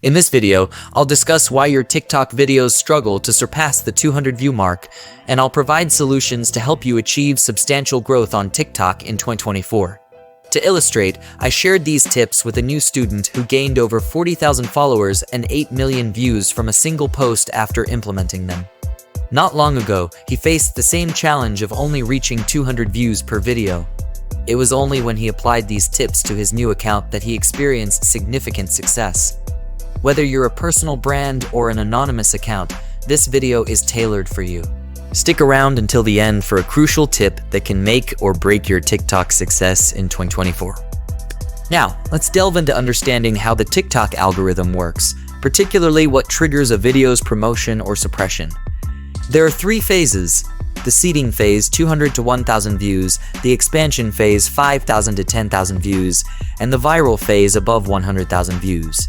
In this video, I'll discuss why your TikTok videos struggle to surpass the 200 view mark, and I'll provide solutions to help you achieve substantial growth on TikTok in 2024. To illustrate, I shared these tips with a new student who gained over 40,000 followers and 8 million views from a single post after implementing them. Not long ago, he faced the same challenge of only reaching 200 views per video. It was only when he applied these tips to his new account that he experienced significant success. Whether you're a personal brand or an anonymous account, this video is tailored for you. Stick around until the end for a crucial tip that can make or break your TikTok success in 2024. Now, let's delve into understanding how the TikTok algorithm works, particularly what triggers a video's promotion or suppression. There are three phases: the seeding phase, 200 to 1,000 views, the expansion phase, 5,000 to 10,000 views, and the viral phase above 100,000 views.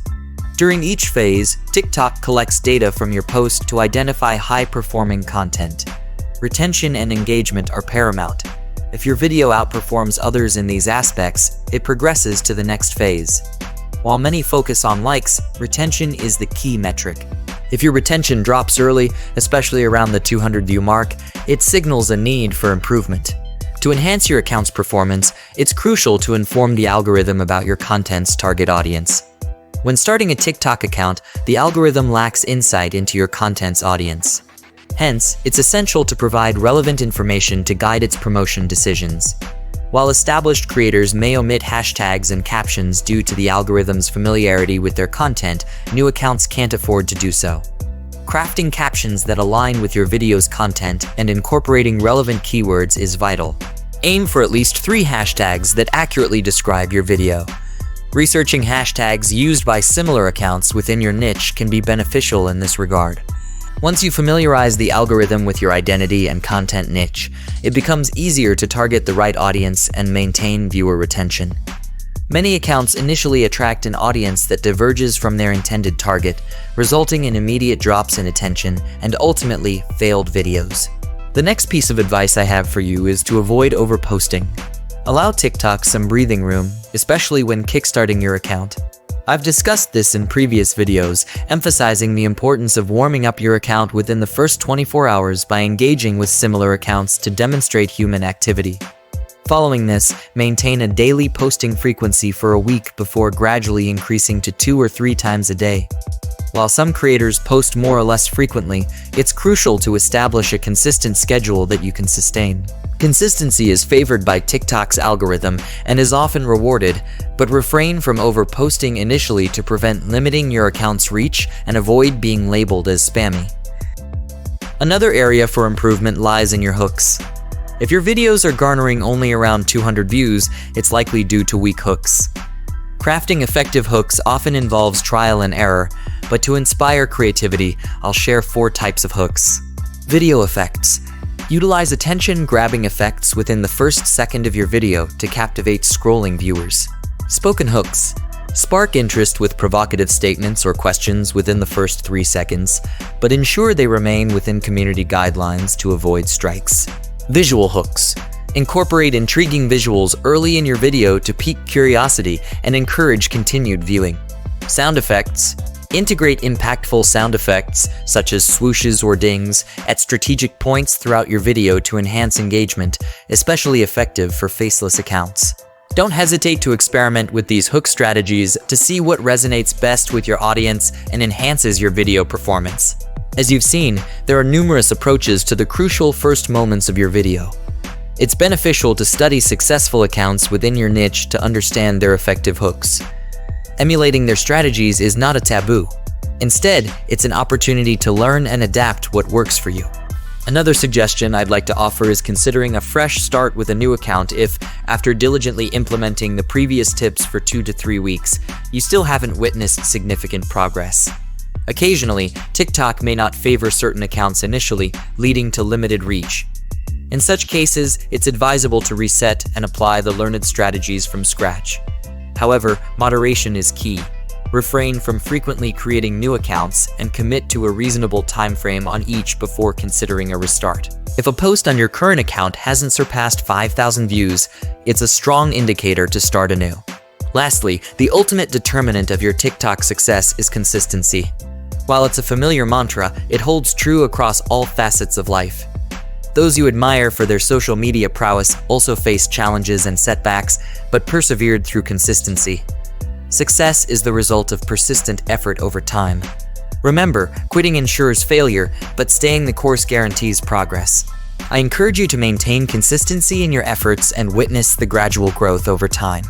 During each phase, TikTok collects data from your post to identify high-performing content. Retention and engagement are paramount. If your video outperforms others in these aspects, it progresses to the next phase. While many focus on likes, retention is the key metric. If your retention drops early, especially around the 200 view mark, it signals a need for improvement. To enhance your account's performance, it's crucial to inform the algorithm about your content's target audience. When starting a TikTok account, the algorithm lacks insight into your content's audience. Hence, it's essential to provide relevant information to guide its promotion decisions. While established creators may omit hashtags and captions due to the algorithm's familiarity with their content, new accounts can't afford to do so. Crafting captions that align with your video's content and incorporating relevant keywords is vital. Aim for at least 3 hashtags that accurately describe your video. Researching hashtags used by similar accounts within your niche can be beneficial in this regard. Once you familiarize the algorithm with your identity and content niche, it becomes easier to target the right audience and maintain viewer retention. Many accounts initially attract an audience that diverges from their intended target, resulting in immediate drops in attention and ultimately failed videos. The next piece of advice I have for you is to avoid overposting. Allow TikTok some breathing room, especially when kickstarting your account. I've discussed this in previous videos, emphasizing the importance of warming up your account within the first 24 hours by engaging with similar accounts to demonstrate human activity. Following this, maintain a daily posting frequency for a week before gradually increasing to 2 or 3 times a day. While some creators post more or less frequently, it's crucial to establish a consistent schedule that you can sustain. Consistency is favored by TikTok's algorithm and is often rewarded, but refrain from over-posting initially to prevent limiting your account's reach and avoid being labeled as spammy. Another area for improvement lies in your hooks. If your videos are garnering only around 200 views, it's likely due to weak hooks. Crafting effective hooks often involves trial and error, but to inspire creativity, I'll share 4 types of hooks. Video effects. Utilize attention-grabbing effects within the first second of your video to captivate scrolling viewers. Spoken hooks. Spark interest with provocative statements or questions within the first 3 seconds, but ensure they remain within community guidelines to avoid strikes. Visual hooks. Incorporate intriguing visuals early in your video to pique curiosity and encourage continued viewing. Sound effects. Integrate impactful sound effects, such as swooshes or dings, at strategic points throughout your video to enhance engagement, especially effective for faceless accounts. Don't hesitate to experiment with these hook strategies to see what resonates best with your audience and enhances your video performance. As you've seen, there are numerous approaches to the crucial first moments of your video. It's beneficial to study successful accounts within your niche to understand their effective hooks. Emulating their strategies is not a taboo. Instead, it's an opportunity to learn and adapt what works for you. Another suggestion I'd like to offer is considering a fresh start with a new account if, after diligently implementing the previous tips for 2 to 3 weeks, you still haven't witnessed significant progress. Occasionally, TikTok may not favor certain accounts initially, leading to limited reach. In such cases, it's advisable to reset and apply the learned strategies from scratch. However, moderation is key. Refrain from frequently creating new accounts and commit to a reasonable time frame on each before considering a restart. If a post on your current account hasn't surpassed 5,000 views, it's a strong indicator to start anew. Lastly, the ultimate determinant of your TikTok success is consistency. While it's a familiar mantra, it holds true across all facets of life. Those you admire for their social media prowess also faced challenges and setbacks, but persevered through consistency. Success is the result of persistent effort over time. Remember, quitting ensures failure, but staying the course guarantees progress. I encourage you to maintain consistency in your efforts and witness the gradual growth over time.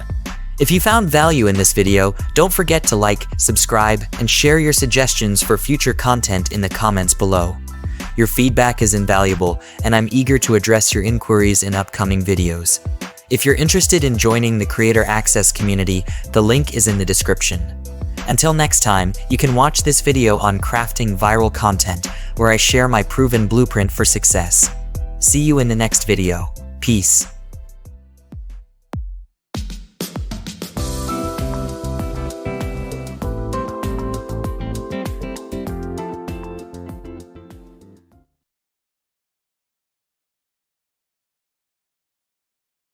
If you found value in this video, don't forget to like, subscribe, and share your suggestions for future content in the comments below. Your feedback is invaluable, and I'm eager to address your inquiries in upcoming videos. If you're interested in joining the Creator Access community, the link is in the description. Until next time, you can watch this video on crafting viral content, where I share my proven blueprint for success. See you in the next video. Peace.